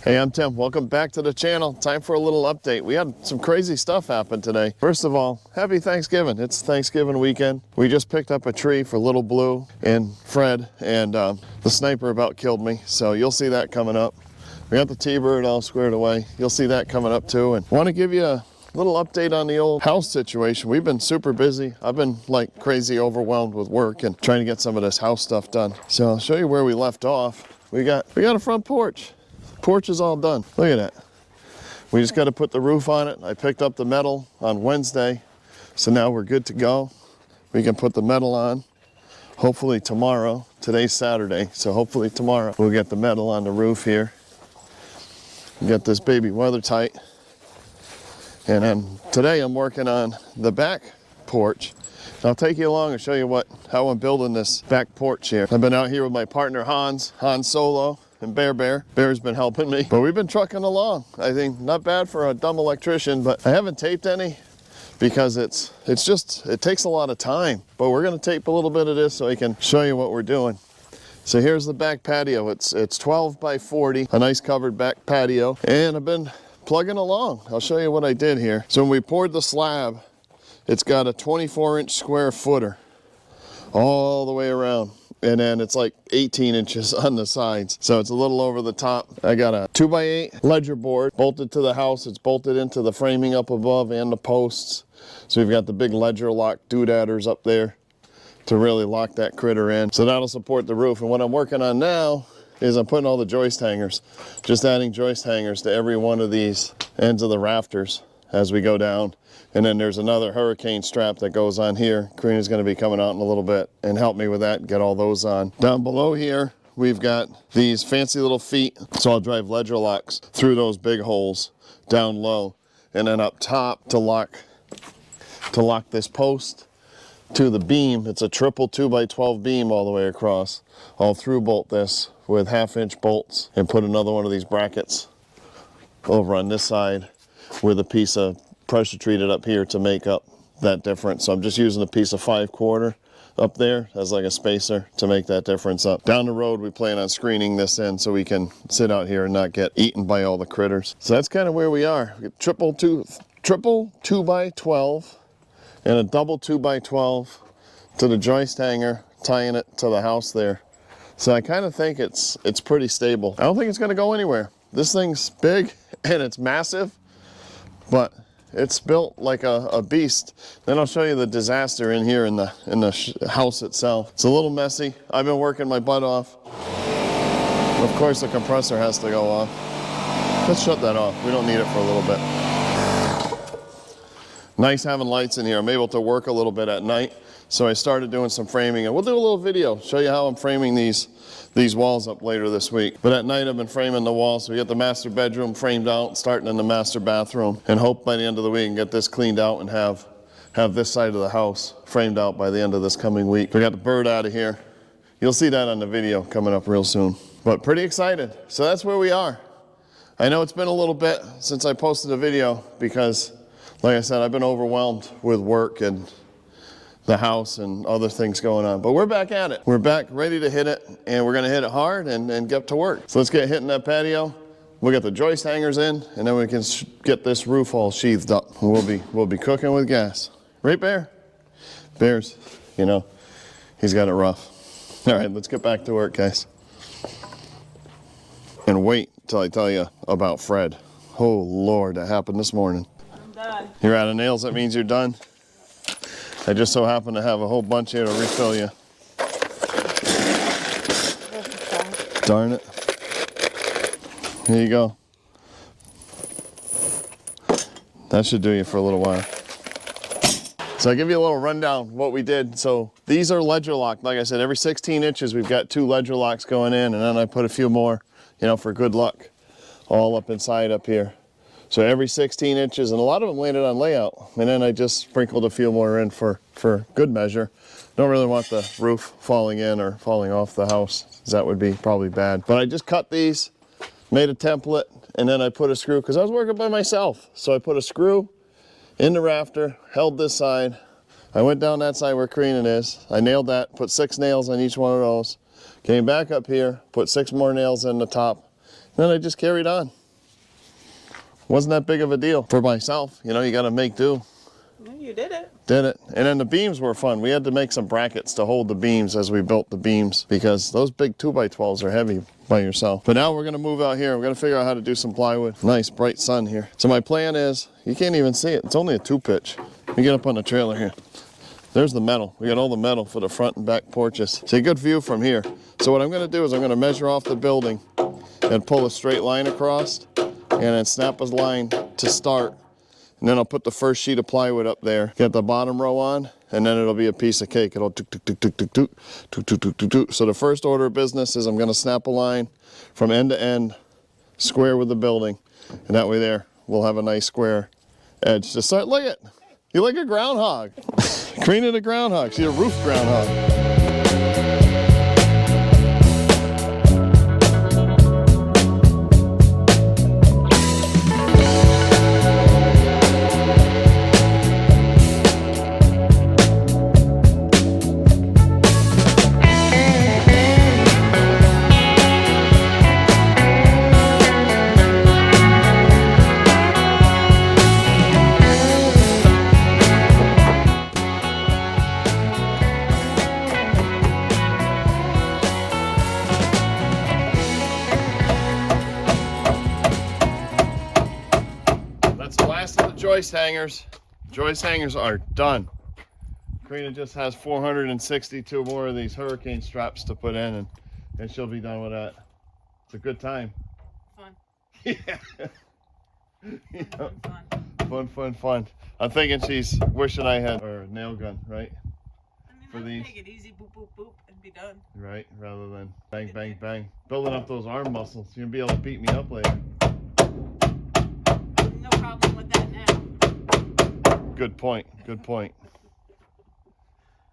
Hey, I'm Tim. Welcome back to the channel. Time for a little update. We had some crazy stuff happen today. First of all, happy Thanksgiving. It's Thanksgiving weekend. We just picked up a tree for Little Blue and Fred, and the sniper about killed me. So you'll see that coming up. We got the T-bird all squared away. You'll see that coming up too. And want to give you a little update on the old house situation. We've been super busy. I've been like crazy overwhelmed with work and trying to get some of this house stuff done. So I'll show you where we left off. We got a front porch. Porch is all done. Look at that. We just got to put the roof on it. I picked up the metal on Wednesday, so now we're good to go. We can put the metal on hopefully tomorrow. Today's Saturday, so hopefully tomorrow we'll get the metal on the roof here. Get this baby weather tight. And then today I'm working on the back porch. I'll take you along and show you how I'm building this back porch here. I've been out here with my partner Hans Solo, and Bear. Bear's been helping me, but we've been trucking along. I think not bad for a dumb electrician, but I haven't taped any because it takes a lot of time. But we're gonna tape a little bit of this so I can show you what we're doing. So here's the back patio. It's 12 by 40, a nice covered back patio, and I've been plugging along. I'll show you what I did here. So when we poured the slab, it's got a 24-inch square footer all the way around. And then it's like 18 inches on the sides. So it's a little over the top. I got a 2x8 ledger board bolted to the house. It's bolted into the framing up above and the posts. So we've got the big ledger lock doodadders up there to really lock that critter in. So that'll support the roof. And what I'm working on now is I'm putting all the joist hangers, just adding joist hangers to every one of these ends of the rafters as we go down. And then there's another hurricane strap that goes on here. Karina's going to be coming out in a little bit and help me with that and get all those on. Down below here, we've got these fancy little feet. So I'll drive ledger locks through those big holes down low. And then up top to lock this post to the beam. It's a triple 2x12 beam all the way across. I'll through bolt this with 1/2-inch bolts and put another one of these brackets over on this side with a piece of pressure treated up here to make up that difference. So I'm just using a piece of 5/4 up there as like a spacer to make that difference up. Down the road, we plan on screening this in so we can sit out here and not get eaten by all the critters. So that's kind of where we are. We got triple 2x12 and a double 2x12 to the joist hanger, tying it to the house there. So I kind of think it's pretty stable. I don't think it's going to go anywhere. This thing's big and it's massive, but it's built like a beast. Then I'll show you the disaster in here in the house itself. It's a little messy. I've been working my butt off. Of course the compressor has to go off. Let's shut that off. We don't need it for a little bit. Nice having lights in here. I'm able to work a little bit at night. So I started doing some framing, and we'll do a little video, show you how I'm framing these walls up later this week. But at night I've been framing the walls. So we got the master bedroom framed out, starting in the master bathroom, and hope by the end of the week we can get this cleaned out and have this side of the house framed out by the end of this coming week. We got the bird out of here. You'll see that on the video coming up real soon. But pretty excited. So that's where we are. I know it's been a little bit since I posted a video because, like I said, I've been overwhelmed with work and the house and other things going on. But we're back at it. We're back ready to hit it, and we're gonna hit it hard and get to work. So let's get hitting that patio. We'll get the joist hangers in, and then we can get this roof all sheathed up. We'll be cooking with gas. Right, Bear? Bear's, he's got it rough. All right, let's get back to work, guys. And wait till I tell you about Fred. Oh Lord, that happened this morning. I'm done. You're out of nails, that means you're done? I just so happen to have a whole bunch here to refill you. Darn it. Here you go. That should do you for a little while. So I'll give you a little rundown of what we did. So these are ledger locked. Like I said, every 16 inches we've got 2 ledger locks going in, and then I put a few more, for good luck, all up inside up here. So every 16 inches, and a lot of them landed on layout. And then I just sprinkled a few more in for good measure. Don't really want the roof falling in or falling off the house, because that would be probably bad. But I just cut these, made a template, and then I put a screw, because I was working by myself. So I put a screw in the rafter, held this side. I went down that side where Karina is. I nailed that, put 6 nails on each one of those. Came back up here, put 6 more nails in the top, Then I just carried on. Wasn't that big of a deal for myself. You know, you got to make do. Well, you did it. Did it. And then the beams were fun. We had to make some brackets to hold the beams as we built the beams because those big 2x12s are heavy by yourself. But now we're going to move out here. We're going to figure out how to do some plywood. Nice bright sun here. So my plan is, you can't even see it. It's only a 2-pitch. Let me get up on the trailer here. There's the metal. We got all the metal for the front and back porches. See, a good view from here. So what I'm going to do is I'm going to measure off the building and pull a straight line across and then snap a line to start. And then I'll put the first sheet of plywood up there, get the bottom row on, and then it'll be a piece of cake. It'll tuk, tuk, tuk, tuk, tuk, tuk, tuk, tuk, tuk, tuk, tuk. So the first order of business is I'm gonna snap a line from end to end, square with the building. And that way there, we'll have a nice square edge to start. Look at, you're like a groundhog. Karina the groundhog, she's a roof groundhog. Joist hangers. Joist hangers are done. Karina just has 462 more of these hurricane straps to put in, and she'll be done with that. It's a good time. Fun. Yeah. Fun. Fun. I'm thinking she's wishing I had a nail gun, right? I mean, For I these. take it easy, boop, boop, boop, and be done. Right, rather than bang, bang, bang. Building up those arm muscles. You're gonna be able to beat me up later. No problem with that now. Good point.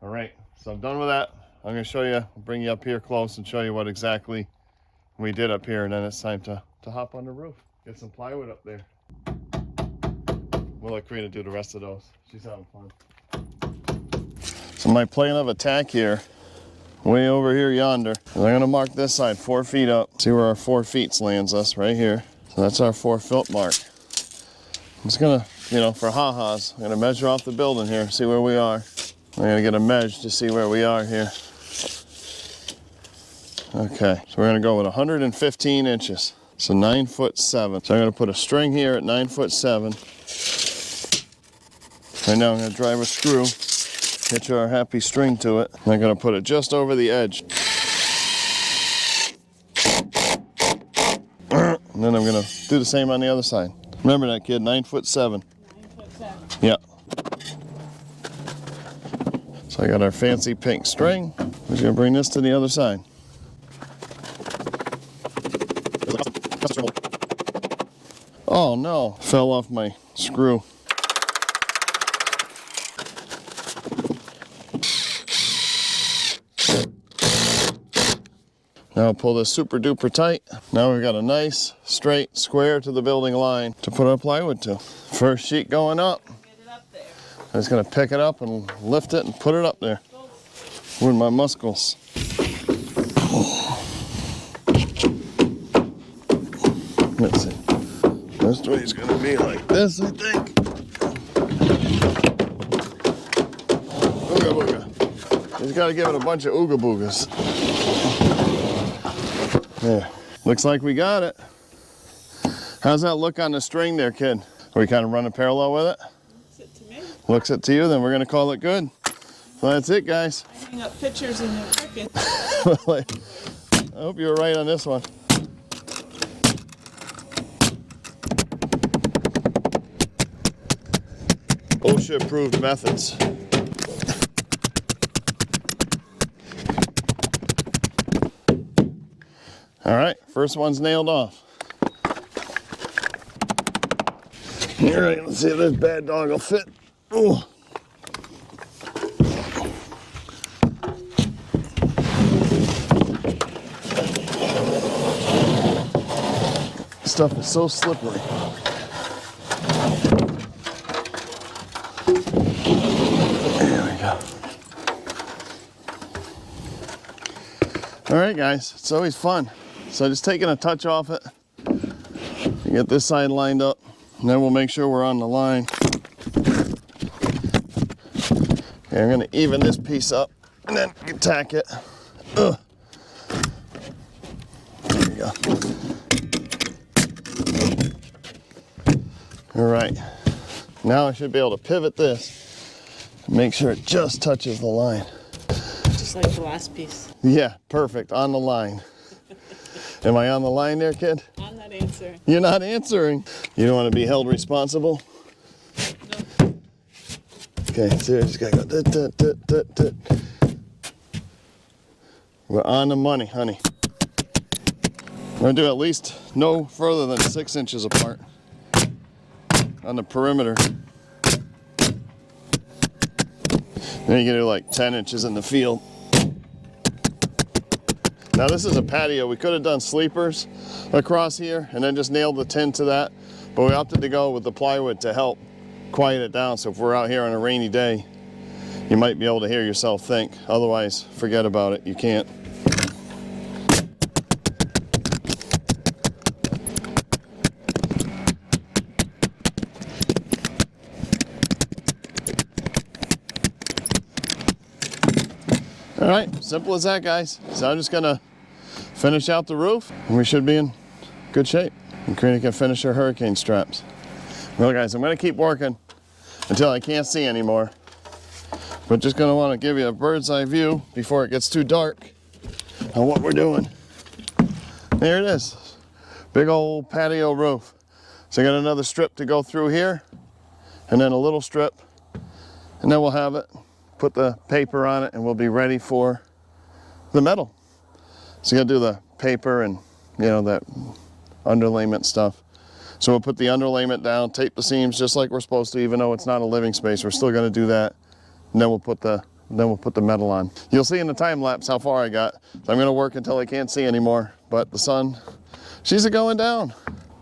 All right, so I'm done with that. I'm gonna show you, bring you up here close and show you what exactly we did up here, and then it's time to hop on the roof. Get some plywood up there. We'll let Karina do the rest of those. She's having fun. So my plan of attack here, way over here yonder, is I'm gonna mark this side 4 feet up. See where our 4 feet lands us, right here. So that's our 4 foot mark. I'm just gonna, you know, for ha-has, I'm gonna measure off the building here, see where we are. I'm gonna get a measure to see where we are here. Okay, so we're gonna go with 115 inches. So 9'7". So I'm gonna put a string here at 9'7". Right now I'm gonna drive a screw, hitch our happy string to it. And I'm gonna put it just over the edge. And then I'm gonna do the same on the other side. Remember that, kid, 9'7". 9'7". Yeah. So I got our fancy pink string. We're just gonna bring this to the other side. Oh no, fell off my screw. Now I'll pull this super duper tight. Now we've got a nice straight square to the building line to put our plywood to. First sheet going up. Get it up there. I'm just gonna pick it up and lift it and put it up there. With my muscles. Let's see. This way's gonna be like this, I think. Ooga booga. He's gotta give it a bunch of ooga boogas. There. Looks like we got it. How's that look on the string there, kid? Are we kind of running parallel with it? Looks it to me. Looks it to you, then we're gonna call it good. So that's it, guys. I hang up pictures in your cricket. I hope you were right on this one. OSHA-approved methods. All right, first one's nailed off. All right, let's see if this bad dog will fit. Ooh. Stuff is so slippery. There we go. All right, guys, it's always fun. So just taking a touch off it, Get this side lined up, and then we'll make sure we're on the line. Okay, I'm gonna even this piece up and then tack it. Ugh. There you go. All right, now I should be able to pivot this and make sure it just touches the line. Just like the last piece. Yeah, perfect, on the line. Am I on the line there, kid? I'm not answering. You're not answering. You don't want to be held responsible? No. Okay, so you just gotta go. Tut, tut, tut, tut, tut. We're on the money, honey. We're gonna do at least no further than 6 inches apart on the perimeter. Then you can do like 10 inches in the field. Now this is a patio. We could have done sleepers across here and then just nailed the tin to that, but we opted to go with the plywood to help quiet it down. So if we're out here on a rainy day, you might be able to hear yourself think. Otherwise, forget about it. You can't. All right, simple as that, guys. So I'm just gonna finish out the roof and we should be in good shape. And Karina can finish her hurricane straps. Well, guys, I'm gonna keep working until I can't see anymore. But just gonna wanna give you a bird's eye view before it gets too dark on what we're doing. There it is, big old patio roof. So I got another strip to go through here and then a little strip, and then we'll have it. Put the paper on it and we'll be ready for the metal. So you gotta do the paper and that underlayment stuff. So we'll put the underlayment down, tape the seams just like we're supposed to, even though it's not a living space. We're still gonna do that. And then we'll put the metal on. You'll see in the time lapse how far I got. So I'm gonna work until I can't see anymore. But the sun, she's going down.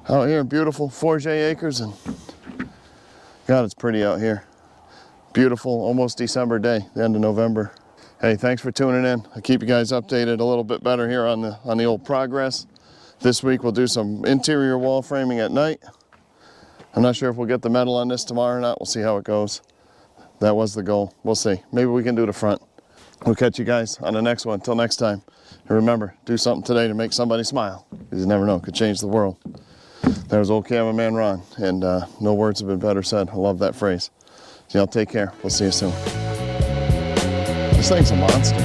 Out here, beautiful Forget acres, and God, it's pretty out here. Beautiful, almost December day, the end of November. Hey, thanks for tuning in. I'll keep you guys updated a little bit better here on the old progress. This week we'll do some interior wall framing at night. I'm not sure if we'll get the metal on this tomorrow or not. We'll see how it goes. That was the goal. We'll see. Maybe we can do the front. We'll catch you guys on the next one. Until next time. And remember, do something today to make somebody smile. Because you never know, it could change the world. That was old cameraman Ron, and no words have been better said. I love that phrase. So y'all take care. We'll see you soon. This thing's a monster.